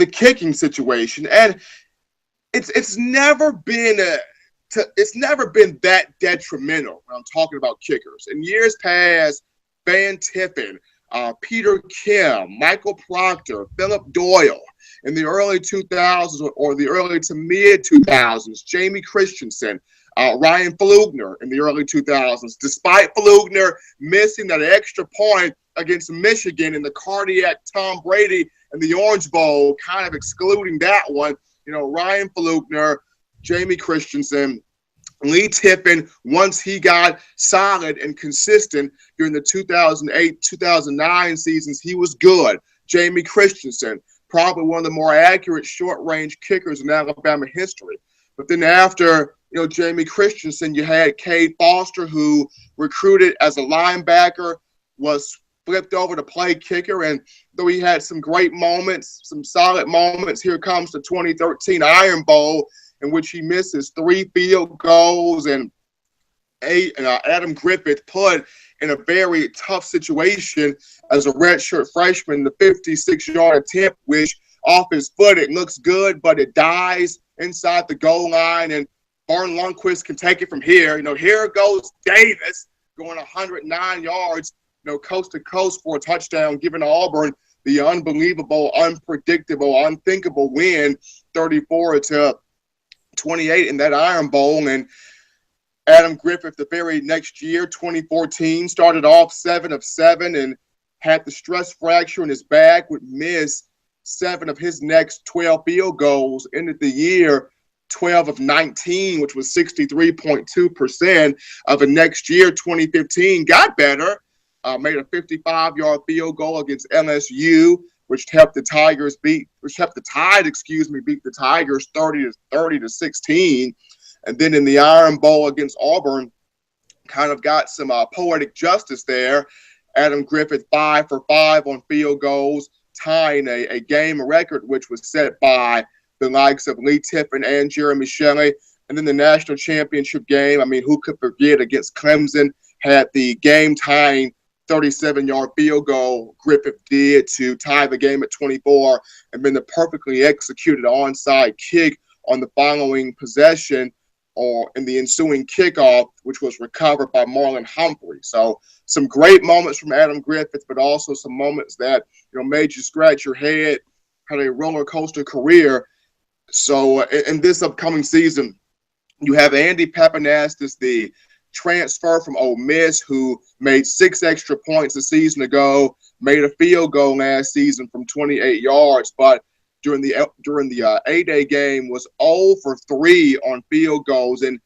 the kicking situation, and it's never been that detrimental when I'm talking about kickers. In years past, Van Tiffen, Peter Kim, Michael Proctor, Philip Doyle. In the early 2000s or the early to mid 2000s, Jamie Christensen, Ryan Flugner in the early 2000s. Despite Flugner missing that extra point against Michigan in the cardiac Tom Brady and the Orange Bowl, kind of excluding that one, Ryan Flugner, Jamie Christensen, Lee Tiffin, once he got solid and consistent during the 2008-2009 seasons, he was good. Jamie Christensen, probably one of the more accurate short-range kickers in Alabama history. But then after, Jamie Christensen, you had Cade Foster, who recruited as a linebacker, was flipped over to play kicker, and though he had some great moments, some solid moments, here comes the 2013 Iron Bowl, in which he misses 3 field goals, and Adam Griffith put in a very tough situation as a redshirt freshman, the 56-yard attempt, which off his foot, it looks good, but it dies inside the goal line, and Barton Lundquist can take it from here. Here goes Davis going 109 yards, coast to coast for a touchdown, giving Auburn the unbelievable, unpredictable, unthinkable win, 34-28 in that Iron Bowl. And Adam Griffith, the very next year, 2014, started off 7 of 7 and had the stress fracture in his back, would miss 7 of his next 12 field goals, ended the year 12 of 19, which was 63.2% of the next year. 2015 got better, made a 55-yard field goal against LSU, which helped the Tide beat the Tigers 30-16. And then in the Iron Bowl against Auburn, kind of got some poetic justice there. Adam Griffith 5 for 5 on field goals, tying a game record, which was set by the likes of Lee Tiffin and Jeremy Shelley. And then the national championship game, who could forget, against Clemson, had the game-tying 37-yard field goal Griffith did to tie the game at 24, and then the perfectly executed onside kick on the following possession or in the ensuing kickoff, which was recovered by Marlon Humphrey. So some great moments from Adam Griffith, but also some moments that made you scratch your head, had a roller coaster career. So in this upcoming season, you have Andy Pappanastis, the transfer from Ole Miss, who made 6 extra points a season ago, made a field goal last season from 28 yards, but during the A-Day game was 0 for 3 on field goals, and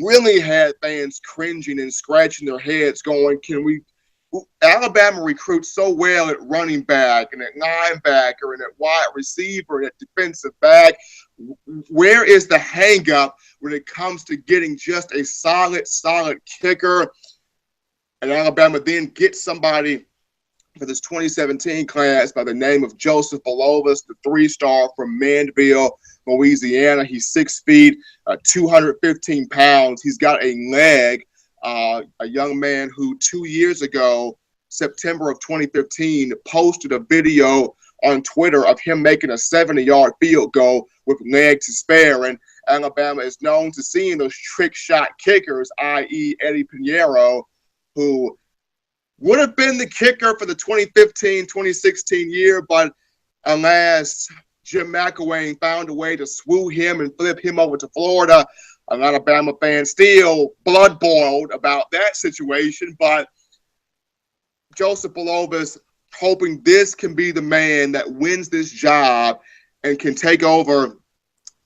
really had fans cringing and scratching their heads going, Alabama recruits so well at running back and at linebacker and at wide receiver and at defensive back. Where is the hang-up when it comes to getting just a solid kicker? And Alabama then gets somebody for this 2017 class by the name of Joseph Belovas, the 3-star from Mandeville, Louisiana. He's 6 feet, 215 pounds. He's got a leg. A young man who 2 years ago, September of 2015, posted a video on Twitter of him making a 70-yard field goal with leg to spare. And Alabama is known to seeing those trick shot kickers, i.e. Eddie Pinheiro, who would have been the kicker for the 2015-2016 year, but alas, Jim McElwain found a way to swoo him and flip him over to Florida. An Alabama fan still blood boiled about that situation, but Joseph Belovas hoping this can be the man that wins this job and can take over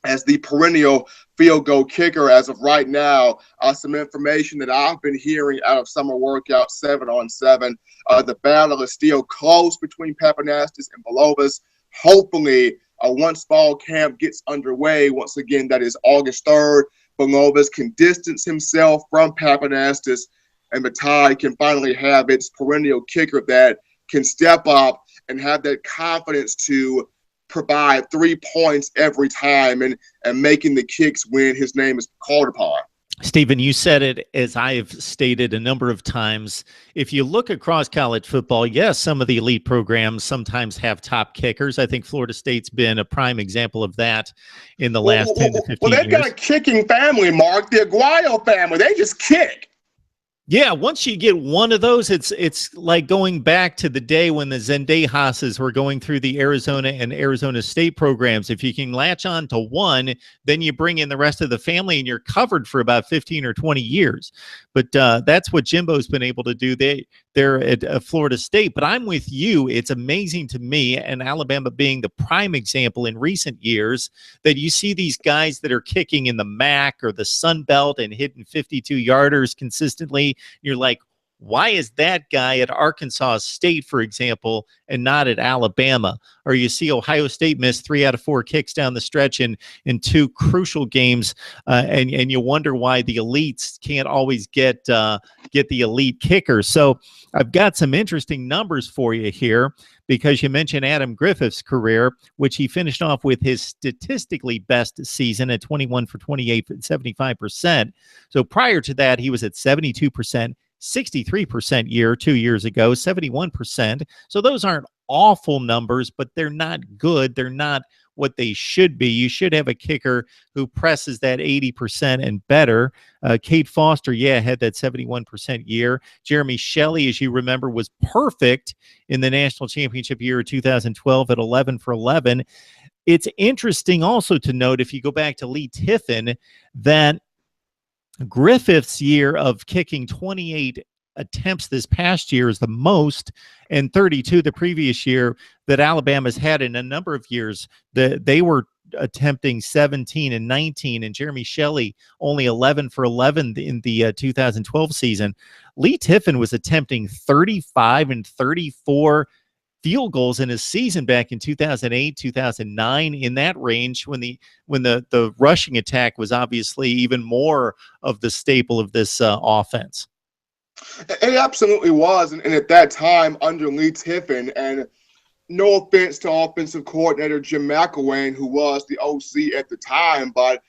as the perennial field goal kicker as of right now. Some information that I've been hearing out of summer workout 7-on-7. The battle is still close between Pappanastis and Belovas. Hopefully, once fall camp gets underway, once again, that is August 3rd, Belovas can distance himself from Pappanastis, and the Tide can finally have its perennial kicker that can step up and have that confidence to provide 3 points every time and making the kicks when his name is called upon. Stephen, you said it as I have stated a number of times. If you look across college football, yes, some of the elite programs sometimes have top kickers. I think Florida State's been a prime example of that in the last 10 to Well, 15 they've got a years. kicking family, Mark. The Aguayo family. They just kick. Yeah, once you get one of those, it's like going back to the day when the Zendejases were going through the Arizona and Arizona State programs. If you can latch on to one, then you bring in the rest of the family and you're covered for about 15 or 20 years. But that's what Jimbo's been able to do. They're at Florida State. But I'm with you. It's amazing to me, and Alabama being the prime example in recent years, that you see these guys that are kicking in the MAC or the Sun Belt and hitting 52-yarders consistently. You're like, why is that guy at Arkansas State, for example, and not at Alabama? Or you see Ohio State miss 3 out of 4 kicks down the stretch in 2 crucial games, and you wonder why the elites can't always get the elite kickers. So I've got some interesting numbers for you here, because you mentioned Adam Griffith's career, which he finished off with his statistically best season at 21 for 28 at 75%. So prior to that, he was at 72%, 63% 2 years ago, 71%. So those aren't awful numbers, but they're not good. They're not what they should be. You should have a kicker who presses that 80% and better. Kate Foster, had that 71% year. Jeremy Shelley, as you remember, was perfect in the national championship year of 2012 at 11 for 11. It's interesting also to note, if you go back to Lee Tiffin, that Griffith's year of kicking 28 attempts this past year is the most, and 32 the previous year, that Alabama's had in a number of years. They were attempting 17 and 19, and Jeremy Shelley only 11 for 11 in the 2012 season. Lee Tiffin was attempting 35 and 34 field goals in his season back in 2008, 2009, in that range, when the rushing attack was obviously even more of the staple of this offense. It absolutely was. And at that time, under Lee Tiffin, and no offense to offensive coordinator Jim McElwain, who was the OC at the time, but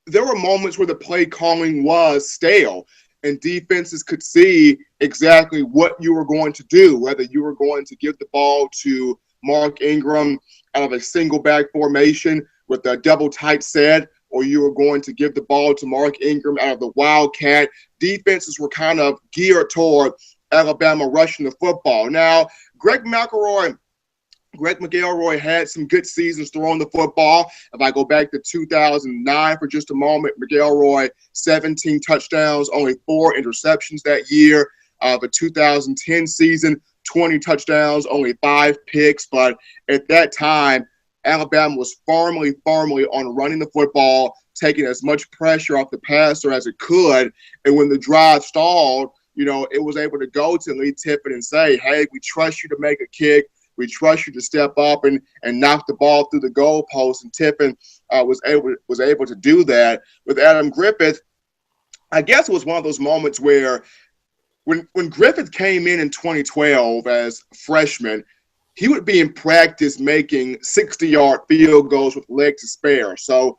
there were moments where the play calling was stale, and defenses could see exactly what you were going to do, whether you were going to give the ball to Mark Ingram out of a single back formation with a double tight set, or you were going to give the ball to Mark Ingram out of the Wildcat. Defenses were kind of geared toward Alabama rushing the football. Now, Greg McElroy had some good seasons throwing the football. If I go back to 2009 for just a moment, McElroy, 17 touchdowns, only 4 interceptions that year. The 2010 season, 20 touchdowns, only 5 picks. But at that time, Alabama was firmly on running the football, taking as much pressure off the passer as it could. And when the drive stalled, it was able to go to Lee Tiffin and say, hey, we trust you to make a kick. We trust you to step up and knock the ball through the goalpost. And Tiffin was able to do that. With Adam Griffith, I guess it was one of those moments where when Griffith came in 2012 as a freshman, he would be in practice making 60-yard field goals with legs to spare. So,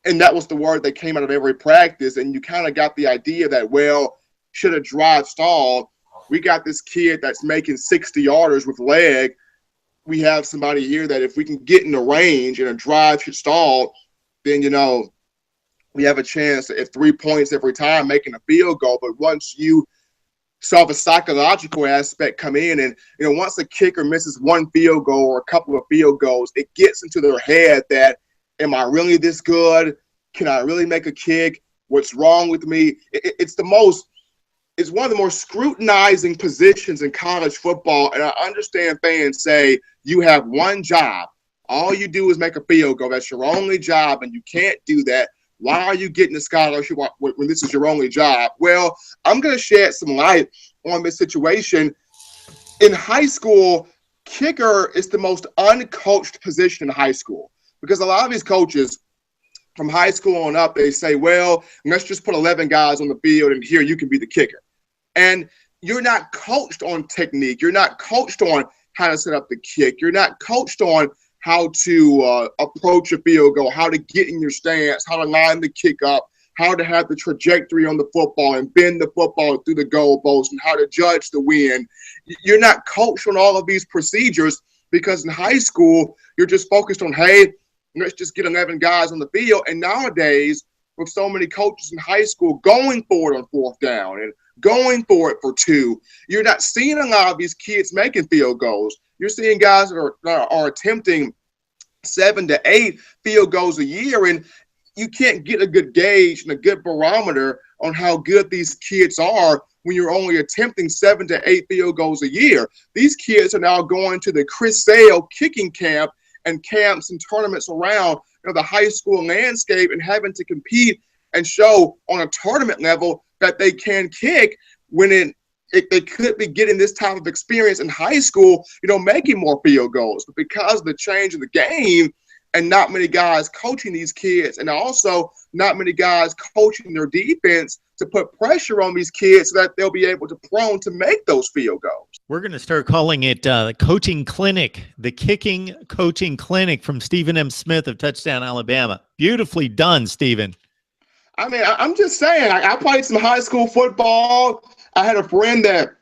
and that was the word that came out of every practice. And you kind of got the idea that, well, should a drive stall, we got this kid that's making 60-yarders with leg. We have somebody here that if we can get in the range and a drive should stall, then, we have a chance at 3 points every time making a field goal. But once you saw the psychological aspect come in, and, once the kicker misses one field goal or a couple of field goals, it gets into their head that, am I really this good? Can I really make a kick? What's wrong with me? It's one of the more scrutinizing positions in college football, and I understand fans say you have one job. All you do is make a field goal. That's your only job, and you can't do that. Why are you getting a scholarship when this is your only job? Well, I'm going to shed some light on this situation. In high school, kicker is the most uncoached position in high school, because a lot of these coaches from high school on up, they say, well, let's just put 11 guys on the field, and here you can be the kicker. And you're not coached on technique. You're not coached on how to set up the kick. You're not coached on how to approach a field goal, how to get in your stance, how to line the kick up, how to have the trajectory on the football and bend the football through the goalpost and how to judge the win. You're not coached on all of these procedures because in high school, you're just focused on, hey, let's just get 11 guys on the field. And nowadays, with so many coaches in high school going for it on fourth down and going for it for 2, you're not seeing a lot of these kids making field goals. You're seeing guys that are attempting 7 to 8 field goals a year, and you can't get a good gauge and a good barometer on how good these kids are when you're only attempting 7 to 8 field goals a year. These kids are now going to the Chris Sale kicking camp and camps and tournaments around the high school landscape and having to compete and show on a tournament level that they can kick when they could be getting this type of experience in high school, making more field goals. But because of the change in the game and not many guys coaching these kids and also not many guys coaching their defense to put pressure on these kids so that they'll be able to prone to make those field goals. We're going to start calling it the coaching clinic, the kicking coaching clinic from Stephen M. Smith of Touchdown Alabama. Beautifully done, Stephen. I mean, I'm just saying, I played some high school football. I had a friend that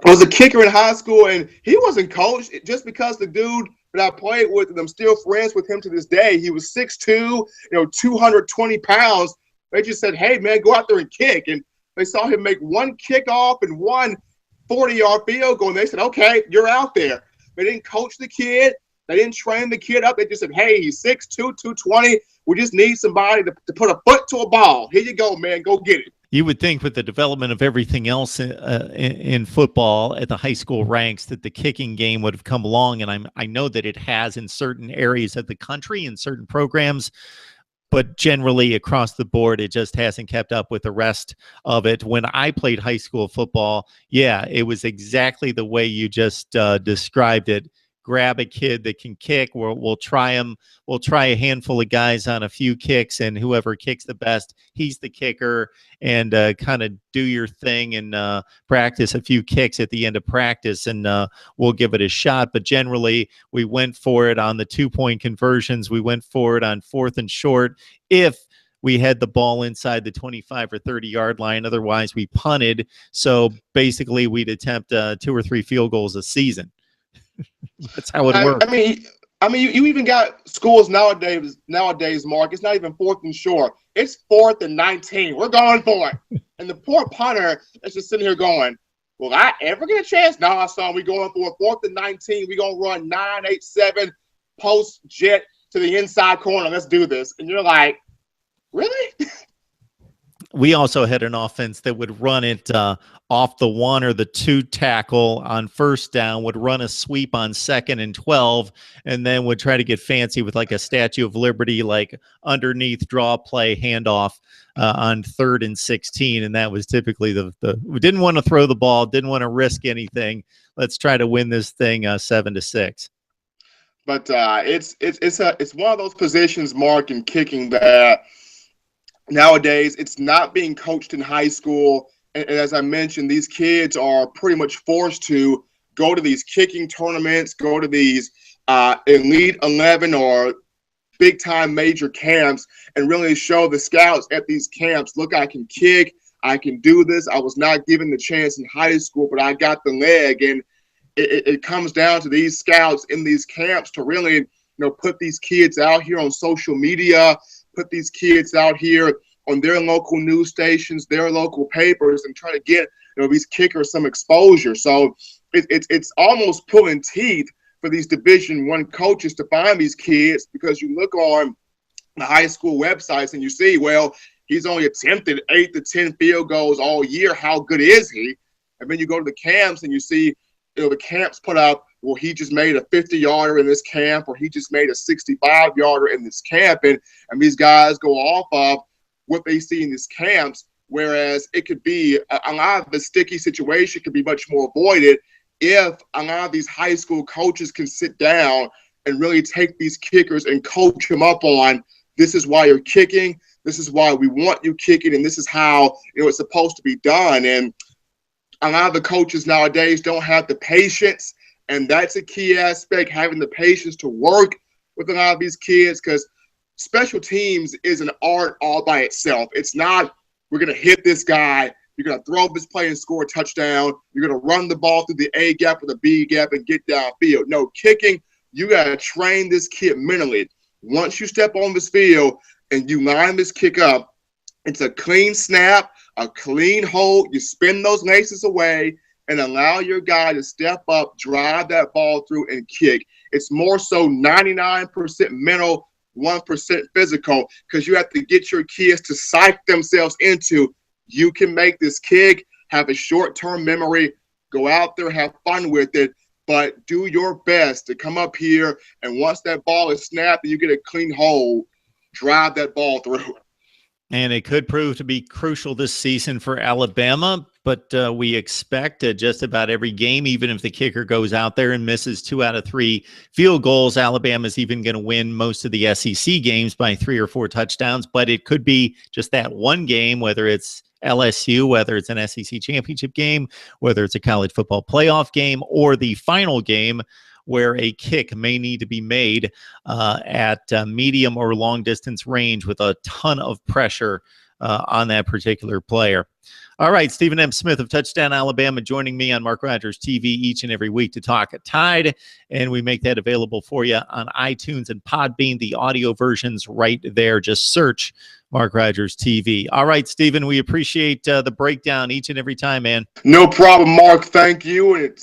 was a kicker in high school, and he wasn't coached just because the dude that I played with, and I'm still friends with him to this day, he was 6'2", 220 pounds. They just said, hey, man, go out there and kick. And they saw him make one kickoff and one 40-yard field goal, and they said, okay, you're out there. They didn't coach the kid. They didn't train the kid up. They just said, hey, he's 6'2", 220. We just need somebody to put a foot to a ball. Here you go, man. Go get it. You would think with the development of everything else in football at the high school ranks that the kicking game would have come along, and I know that it has in certain areas of the country, in certain programs, but generally across the board, it just hasn't kept up with the rest of it. When I played high school football, yeah, it was exactly the way you just described it. Grab a kid that can kick. We'll try him. We'll try a handful of guys on a few kicks, and whoever kicks the best, he's the kicker. And kind of do your thing and practice a few kicks at the end of practice, and we'll give it a shot. But generally, we went for it on the 2-point conversions. We went for it on 4th and short if we had the ball inside the 25 or 30-yard line. Otherwise, we punted. So basically, we'd attempt 2 or 3 field goals a season. That's how it works. I mean, you even got schools nowadays, Mark. It's not even 4th and short. It's 4th and 19. We're going for it. And the poor punter is just sitting here going, will I ever get a chance? No, son, we going for it. 4th and 19. We're going to run 9-8-7 post jet to the inside corner. Let's do this. And you're like, really? We also had an offense that would run it off the 1 or the 2 tackle on first down, would run a sweep on 2nd and 12, and then would try to get fancy with like a Statue of Liberty, like underneath draw play handoff on 3rd and 16. And that was typically we didn't want to throw the ball, didn't want to risk anything. Let's try to win this thing 7-6. But it's one of those positions, Mark, in kicking that nowadays it's not being coached in high school. And as I mentioned, these kids are pretty much forced to go to these kicking tournaments, go to these Elite 11 or big-time major camps and really show the scouts at these camps, look, I can kick, I can do this. I was not given the chance in high school, but I got the leg. And it comes down to these scouts in these camps to really, put these kids out here on social media, put these kids out here on their local news stations, their local papers, and try to get these kickers some exposure. So it's almost pulling teeth for these Division I coaches to find these kids, because you look on the high school websites and you see, well, he's only attempted 8 to 10 field goals all year. How good is he? And then you go to the camps and you see, the camps put up, well, he just made a 50-yarder in this camp, or he just made a 65-yarder in this camp. And these guys go off of what they see in these camps, whereas it could be a lot of the sticky situation could be much more avoided if a lot of these high school coaches can sit down and really take these kickers and coach them up on, this is why you're kicking, this is why we want you kicking, and this is how it's supposed to be done. And a lot of the coaches nowadays don't have the patience, and that's a key aspect, having the patience to work with a lot of these kids, because special teams is an art all by itself. It's not, we're going to hit this guy, you're going to throw this play and score a touchdown, you're going to run the ball through the A gap or the B gap and get downfield. No, kicking, you got to train this kid mentally. Once you step on this field and you line this kick up, it's a clean snap, a clean hold. You spin those laces away and allow your guy to step up, drive that ball through, and kick. It's more so 99% mental, 1% physical, because you have to get your kids to psych themselves into, you can make this kick, have a short-term memory, go out there, have fun with it, but do your best to come up here, and once that ball is snapped and you get a clean hold, drive that ball through. And it could prove to be crucial this season for Alabama, but we expect just about every game, even if the kicker goes out there and misses 2 out of 3 field goals, Alabama's even going to win most of the SEC games by 3 or 4 touchdowns. But it could be just that one game, whether it's LSU, whether it's an SEC championship game, whether it's a college football playoff game, or the final game where a kick may need to be made at medium or long distance range with a ton of pressure on that particular player. All right, Stephen M. Smith of Touchdown Alabama joining me on Mark Rogers TV each and every week to talk Tide, and we make that available for you on iTunes and Podbean, the audio versions right there. Just search Mark Rogers TV. All right, Stephen, we appreciate the breakdown each and every time, man. No problem, Mark. Thank you, and it's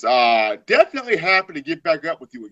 definitely happy to get back up with you again.